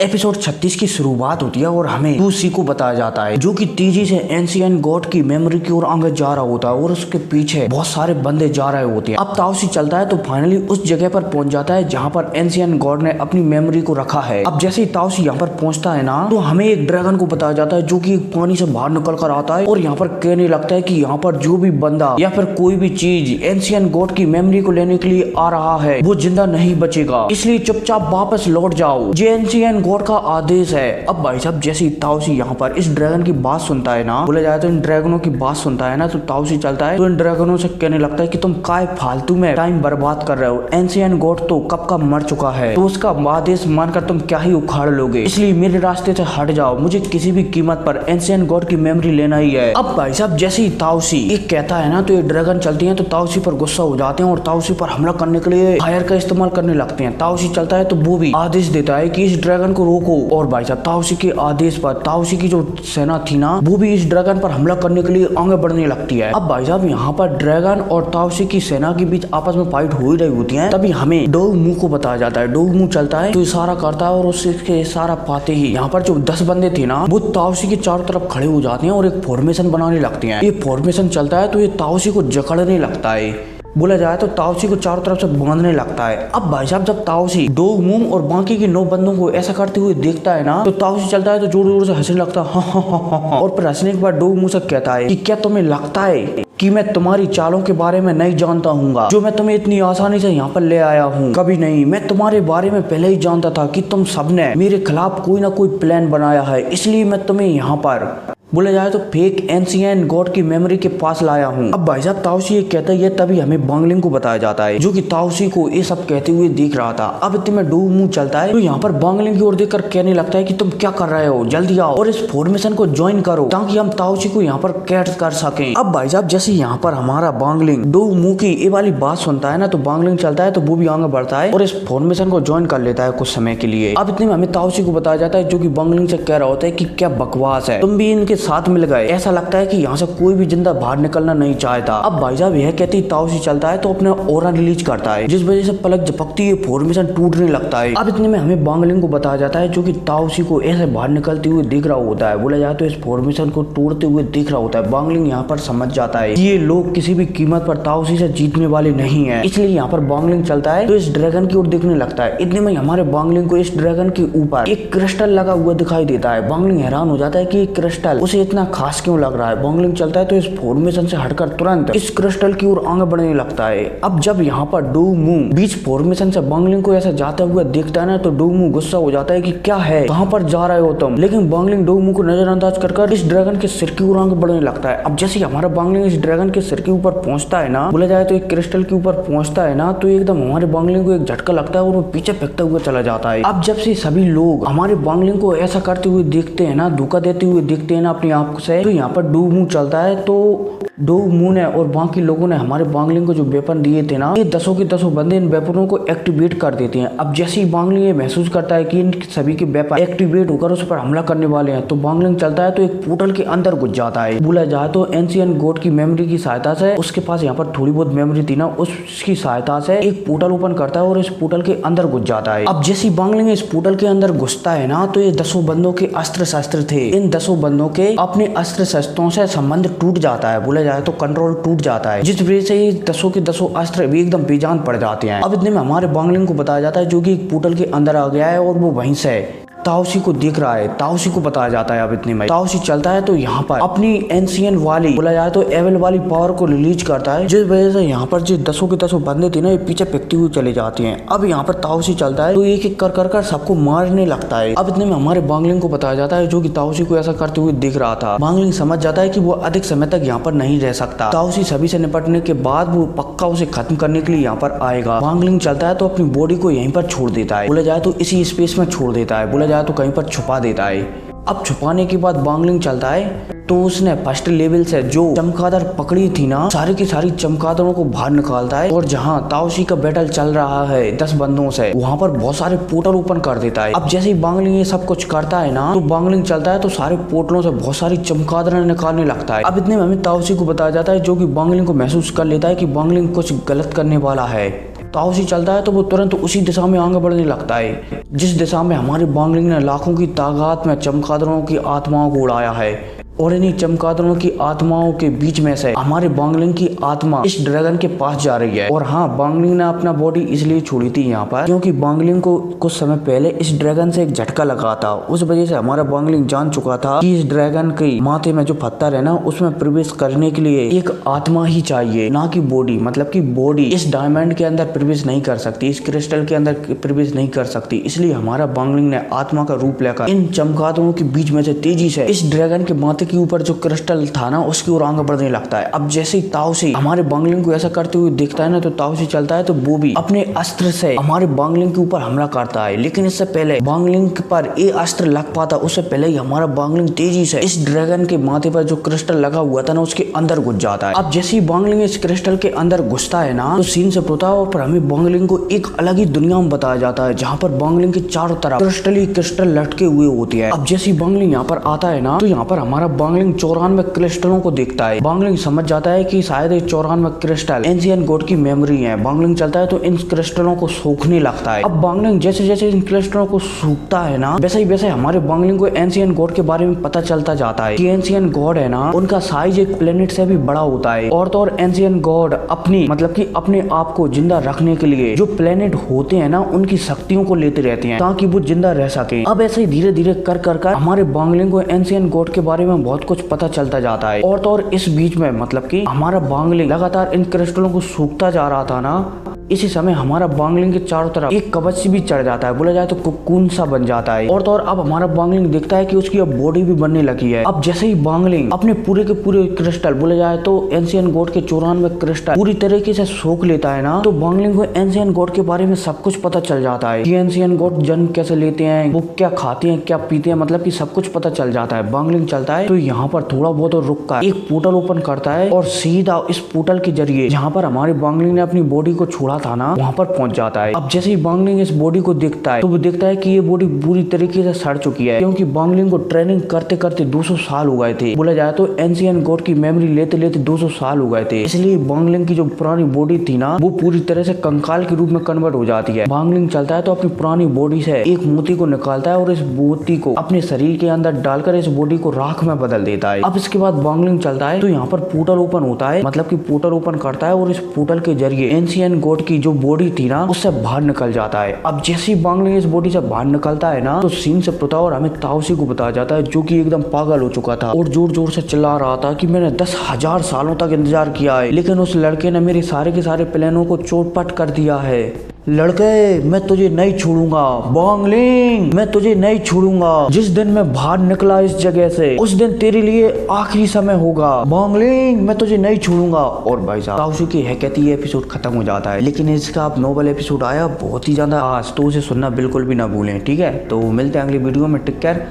Episode 36 की शुरुआत होती है और हमें टूसी को बताया जाता है जो कि तेजी से एंशिएंट गॉड की मेमोरी की ओर आगे जा रहा होता है और उसके पीछे बहुत सारे बंदे जा रहे होते हैं। अब ताओसी चलता है तो फाइनली उस जगह पर पहुंच जाता है जहां पर एंशिएंट गॉड ने अपनी मेमोरी को रखा है। अब जैसे ही ताओसी यहाँ पर पहुंचता है ना तो हमें एक ड्रैगन को बताया जाता है जो कि पानी से बाहर निकल कर आता है और यहाँ पर कहने लगता है कि यहाँ पर जो भी बंदा या फिर कोई भी चीज एंशिएंट गॉड की मेमोरी को लेने के लिए आ रहा है वो जिंदा नहीं बचेगा, इसलिए चुपचाप वापस लौट जाओ, ये एंशिएंट गॉड का आदेश है। अब भाई साहब जैसे ही ताओसी यहाँ पर इस ड्रैगन की बात सुनता है ना, बोला जाए तो इन ड्रैगनों की बात सुनता है ना, तो ताओसी चलता है तो इन ड्रैगनों से कहने लगता है कि तुम काय फालतू में टाइम बर्बाद कर रहे हो, एंशिएंट गॉड तो कब का मर चुका है, तो उसका आदेश मानकर तुम क्या ही उखाड़ लोगे, इसलिए मेरे रास्ते से हट जाओ, मुझे किसी भी कीमत पर एंशिएंट गॉड की मेमोरी लेना ही है। अब भाई साहब जैसे ही ताओसी ये कहता है ना तो ये ड्रैगन चलती है तो ताओसी पर गुस्सा हो जाते हैं और ताओसी पर हमला करने के लिए फायर का इस्तेमाल करने लगते हैं। ताओसी चलता है तो वो भी आदेश देता है कि इस ड्रैगन को रोको और भाई साहब ताओसी के आदेश पर ताओसी की जो सेना थी ना वो भी इस ड्रैगन पर हमला करने के लिए आगे बढ़ने लगती है। अब भाई साहब यहाँ पर ड्रैगन और ताओसी की सेना के बीच आपस में फाइट हो ही रही होती है, तभी हमें डोगमू को बताया जाता है। डोगमू चलता है तो इशारा करता है और उसके इशारा पाते ही यहाँ पर जो 10 बंदे थे ना वो ताओसी के चारों तरफ खड़े हो जाते हैं और एक फॉर्मेशन बनाने लगते हैं। ये फॉर्मेशन चलता है तो ये ताओसी को जकड़ने लगता है, बोला जाए तो ताओसी को चारों तरफ से बांधने लगता है। अब भाई साहब जब ताओसी डोगमू और बाकी के 9 बंदों को ऐसा करते हुए देखता है ना तो ताओसी चलता है तो जोर जोर से हंसने लगता है और फिर हंसने के बाद डोगमू से कहता है कि क्या तुम्हें लगता है कि मैं तुम्हारी चालों के बारे में नहीं जानता हूँ जो मैं तुम्हें इतनी आसानी से यहाँ पर ले आया हूँ, कभी नहीं, मैं तुम्हारे बारे में पहले ही जानता था कि तुम सबने मेरे खिलाफ कोई ना कोई प्लान बनाया है, इसलिए मैं तुम्हें यहाँ पर बोला जाए तो फेक एंशिएंट गॉड की मेमोरी के पास लाया हूँ। अब भाई साहब ताओसी ये कहता है, तभी हमें बांगलिंग को बताया जाता है जो कि ताओसी को ये सब कहते हुए देख रहा था। अब इतने में डोगमू चलता है तो यहाँ पर बांगलिंग की ओर देखकर कहने लगता है कि तुम क्या कर रहे हो, जल्दी आओ और इस फॉर्मेशन को ज्वाइन करो ताकि हम ताओसी को यहाँ पर कैच कर सकें। अब भाई साहब जैसे यहाँ पर हमारा बांगलिंग डोगमू की ये वाली बात सुनता है ना तो बांगलिंग चलता है तो वो भी आगे बढ़ता है और इस फॉर्मेशन को ज्वाइन कर लेता है कुछ समय के लिए। अब इतने में हमें ताओसी को बताया जाता है जो कि बांगलिंग से कह रहा होता है कि क्या बकवास है, तुम भी इनके साथ मिल गए, ऐसा लगता है कि यहाँ से कोई भी जिंदा बाहर निकलना नहीं चाहता। अब भाई साहब यह कहती ताओसी चलता है तो अपना ऑरा रिलीज करता है जिस वजह से पलक झपकती है फॉर्मेशन टूटने लगता है। अब इतने में हमें बांगलिंग को बताया जाता है जो कि ताओसी को ऐसे बाहर निकलते हुए दिख रहा होता है, बोला जाए तो इस फॉर्मेशन को तोड़ते हुए दिख रहा होता है। बांगलिंग यहाँ पर समझ जाता है कि ये लोग किसी भी कीमत पर ताओसी से जीतने वाले नहीं है, इसलिए यहाँ पर बांगलिंग चलता है तो इस ड्रैगन की ओर देखने लगता है। इतने में हमारे बांगलिंग को इस ड्रैगन के ऊपर एक क्रिस्टल लगा हुआ दिखाई देता है। बांगलिंग हैरान हो जाता है कि क्रिस्टल उसे इतना खास क्यों लग रहा है। बांगलिंग चलता है तो इस फॉर्मेशन से हटकर तुरंत इस क्रिस्टल की ओर आगे बढ़ने लगता है। अब जब यहाँ पर डोगमू बीच फॉर्मेशन से बांगलिंग को ऐसा जाता हुआ देखता है ना तो डोगमू गुस्सा हो जाता है कि क्या है, कहाँ पर जा रहे हो तुम, लेकिन बांगलिंग डोगमू को नजरअंदाज कर इस ड्रैगन के सिर की ओर आगे बढ़ने लगता है। अब जैसे हमारा बांगलिंग इस ड्रैगन के सिर के ऊपर पहुंचता है ना, बोला जाए तो एक क्रिस्टल के ऊपर पहुंचता है ना तो एकदम हमारे बांगलिंग को एक झटका लगता है और वो पीछे फेंकता हुआ चला जाता है। अब जब से सभी लोग हमारे बांगलिंग को ऐसा करते हुए देखते हैं ना, धोखा देते हुए देखते हैं ना अपनी आंख से, तो यहाँ पर डोगमू चलता है तो डोगमू ने और बाकी लोगों ने हमारे बांगलिंग को जो वेपन दिए थे ना, ये 10 के 10 बंदे इन वेपनों को एक्टिवेट कर देते हैं। अब जैसे ही बांगलिंग ये महसूस करता है कि इन सभी के वेपन एक्टिवेट होकर उस पर हमला करने वाले हैं तो बांगलिंग चलता है तो एक पोर्टल के अंदर घुस जाता है। बोला जाए तो एंशिएंट गॉड की मेमोरी की सहायता से, उसके पास यहाँ पर थोड़ी बहुत मेमोरी थी ना, उसकी सहायता से एक पोर्टल ओपन करता है और इस पोर्टल के अंदर घुस जाता है। अब जैसे बांगलिंग इस पोर्टल के अंदर घुसता है ना तो ये 10 बंदों के अस्त्र शस्त्र थे, इन 10 बंदों के अपने अस्त्र शस्त्रों से संबंध टूट जाता है, बोला जाए तो कंट्रोल टूट जाता है, जिस वजह से ये 10 के 10 अस्त्र भी एकदम बेजान पड़ जाते हैं। अब इतने में हमारे बांगलिंग को बताया जाता है जो कि एक पोर्टल के अंदर आ गया है और वो वहीं से ताओसी को देख रहा है। ताओसी को बताया जाता है अब इतने में ताओसी चलता है तो यहाँ पर अपनी एंशिएंट वाली, बोला जाए तो एवल वाली पावर को रिलीज करता है, जिस वजह से यहाँ पर जो 10 के 10 बंदे थे ना ये पीछे फेंकते हुए चले जाते हैं। अब यहाँ पर ताओसी चलता है तो एक एक कर सबको मारने लगता है। अब इतने में हमारे बांगलिंग को बताया जाता है जो कि ताओसी को ऐसा करते हुए दिख रहा था। बांगलिंग समझ जाता है कि वो अधिक समय तक यहाँ पर नहीं रह सकता, ताओसी सभी से निपटने के बाद वो पक्का उसे खत्म करने के लिए यहाँ पर आएगा। बांगलिंग चलता है तो अपनी बॉडी को यहीं पर छोड़ देता है, बोला जाए तो इसी स्पेस में छोड़ देता है, बोला जाए तो कहीं पर छुपा देता है। अब छुपाने के बाद बांगलिंग चलता है तो उसने फर्स्ट लेवल से जो चमगादड़ पकड़ी थी ना, सारी की सारी चमगादड़ों को बाहर निकालता है और जहाँ ताओसी का बैटल चल रहा है 10 बंदों से, वहाँ पर बहुत सारे पोर्टल ओपन कर देता है। अब जैसे ही बांगलिंग ये सब कुछ करता है ना तो बांगलिंग चलता है तो सारे पोर्टलों से बहुत सारी चमगादड़ें निकालने लगता है। अब इतने में हमें ताओसी को बताया जाता है जो कि बांगलिंग को महसूस कर लेता है कि बांगलिंग कुछ गलत करने वाला है। ताओसी चलता है तो वो तुरंत उसी दिशा में आगे बढ़ने लगता है जिस दिशा में हमारे बांगलिंग ने लाखों की तादाद में चमगादड़ों की आत्माओं को उड़ाया है। और इन्हीं चमगादड़ों की आत्माओं के बीच में से हमारे बांगलिंग की आत्मा इस ड्रैगन के पास जा रही है। और हाँ, बांगलिंग ने अपना बॉडी इसलिए छोड़ी थी यहाँ पर क्योंकि बांगलिंग को कुछ समय पहले इस ड्रैगन से एक झटका लगा था। उस वजह से हमारा बांगलिंग जान चुका था कि इस ड्रैगन के माथे में जो पत्थर है ना, उसमें प्रवेश करने के लिए एक आत्मा ही चाहिए, ना कि बॉडी। मतलब कि बॉडी इस डायमंड के अंदर प्रवेश नहीं कर सकती, इस क्रिस्टल के अंदर प्रवेश नहीं कर सकती। इसलिए हमारा बांगलिंग ने आत्मा का रूप लेकर इन चमगादड़ों के बीच में से तेजी से इस ड्रैगन के माथे के ऊपर जो क्रिस्टल था ना, उसकी ओर आगे बढ़ने लगता है। अब जैसे ही ताओसी हमारे बांगलिंग को ऐसा करते हुए देखता है ना, तो ताओसी चलता है तो वो भी अपने अस्त्र से हमारे बांगलिंग के ऊपर हमला करता है। लेकिन इससे पहले बांगलिंग पर ये अस्त्र लग पाता, उससे पहले ही हमारा बांगलिंग तेजी से इस ड्रैगन के माथे पर जो क्रिस्टल लगा हुआ था ना, उसके अंदर घुस जाता है। अब जैसे ही बांगलिंग इस क्रिस्टल के अंदर घुसता है ना, तो सीन से होता है और पर हमें बांगलिंग को एक अलग ही दुनिया में बताया जाता है, जहाँ पर बांगलिंग के चारों तरफ क्रिस्टल ही क्रिस्टल लटके हुए होते हैं। अब जैसे ही बांगलिंग यहाँ पर आता है ना, तो यहाँ पर हमारा बांगलिंग 94 क्रिस्टलों को देखता है। बांगलिंग समझ जाता है कि शायद ये 94 क्रिस्टल एंशिएंट गॉड की मेमोरी है। बांगलिंग चलता है तो इन क्रिस्टलों को सूखने लगता है। अब बांगलिंग जैसे जैसे इन क्रिस्टलों को सूखता है ना, वैसे ही वैसे हमारे बांगलिंग को एंशिएंट गॉड के बारे में पता चलता जाता है कि एंशिएंट गॉड है ना, उनका साइज एक प्लेनेट से भी बड़ा होता है। और तो और एंशिएंट गॉड अपनी मतलब कि अपने आप को जिंदा रखने के लिए जो प्लेनेट होते हैं ना, उनकी शक्तियों को लेते रहते हैं ताकि वो जिंदा रह सके। अब ऐसे ही धीरे धीरे कर कर हमारे बांगलिंग को एंशिएंट गॉड के बारे में बहुत कुछ पता चलता जाता है। और तो और इस बीच में मतलब कि हमारा बांगलिंग लगातार इन क्रिस्टलों को सूखता जा रहा था ना, इसी समय हमारा बांगलिंग के चारों तरफ एक कवच भी चढ़ जाता है, बोला जाए तो कोकून सा बन जाता है। और तो और अब हमारा बांगलिंग देखता है कि उसकी अब बॉडी भी बनने लगी है। अब जैसे ही बांगलिंग अपने पूरे के पूरे क्रिस्टल, बोला जाए तो एंशिएंट गॉड के 94 क्रिस्टल पूरी तरीके से सोख लेता है ना, तो बांगलिंग को एंशिएंट गॉड के बारे में सब कुछ पता चल जाता है कि एंशिएंट गॉड जन्म कैसे लेते हैं, वो क्या खाते हैं, क्या पीते हैं, मतलब कि सब कुछ पता चल जाता है। बांगलिंग चलता है तो यहाँ पर थोड़ा बहुत रुक कर एक पोर्टल ओपन करता है और सीधा इस पोर्टल के जरिए जहाँ पर हमारे बांगलिंग ने अपनी बॉडी को छोड़ा था ना, वहाँ पर पहुंच जाता है। अब जैसे ही बांगलिंग इस बॉडी को देखता है तो वो देखता है कि ये बॉडी पूरी तरीके से सड़ चुकी है, क्योंकि बांगलिंग को ट्रेनिंग करते करते 200 साल हो गए थे। बोला जाए तो एंशिएंट गॉड की मेमोरी लेते लेते 200 साल हो गए थे। इसलिए बांगलिंग की जो पुरानी बॉडी थी ना, वो पूरी तरह से कंकाल के रूप में कन्वर्ट हो जाती है। बांगलिंग चलता है तो अपनी पुरानी बॉडी से एक मोती को निकालता है और इस मोती को अपने शरीर के अंदर डालकर इस बॉडी को राख में बदल देता है। अब इसके बाद बांगलिंग चलता है तो यहाँ पर पोर्टल ओपन होता है, मतलब कि पोर्टल ओपन करता है और इस पोर्टल के जरिए एंशिएंट गॉड की जो बॉडी थी ना, उससे बाहर निकल जाता है। अब जैसे ही बांगलिंग इस बॉडी से बाहर निकलता है ना, तो सीन से पता और हमें ताओसी को बताया जाता है, जो कि एकदम पागल हो चुका था और जोर जोर से चिल्ला रहा था कि मैंने 10,000 सालों तक इंतजार किया है, लेकिन उस लड़के ने मेरे सारे के सारे प्लानों को चौपट कर दिया है। लड़के, मैं तुझे नहीं छोड़ूंगा। बांगलिंग, मैं तुझे नहीं छोड़ूंगा। जिस दिन मैं बाहर निकला इस जगह से, उस दिन तेरे लिए आखिरी समय होगा। बांगलिंग, मैं तुझे नहीं छोड़ूंगा। और भाई साहब, ताओसी की है कहती ये एपिसोड खत्म हो जाता है, लेकिन इसका अब नोबल एपिसोड आया बहुत ही ज्यादा आज, तो उसे सुनना बिल्कुल भी ना भूलें। ठीक है, तो मिलते हैं अगली वीडियो में। Take care.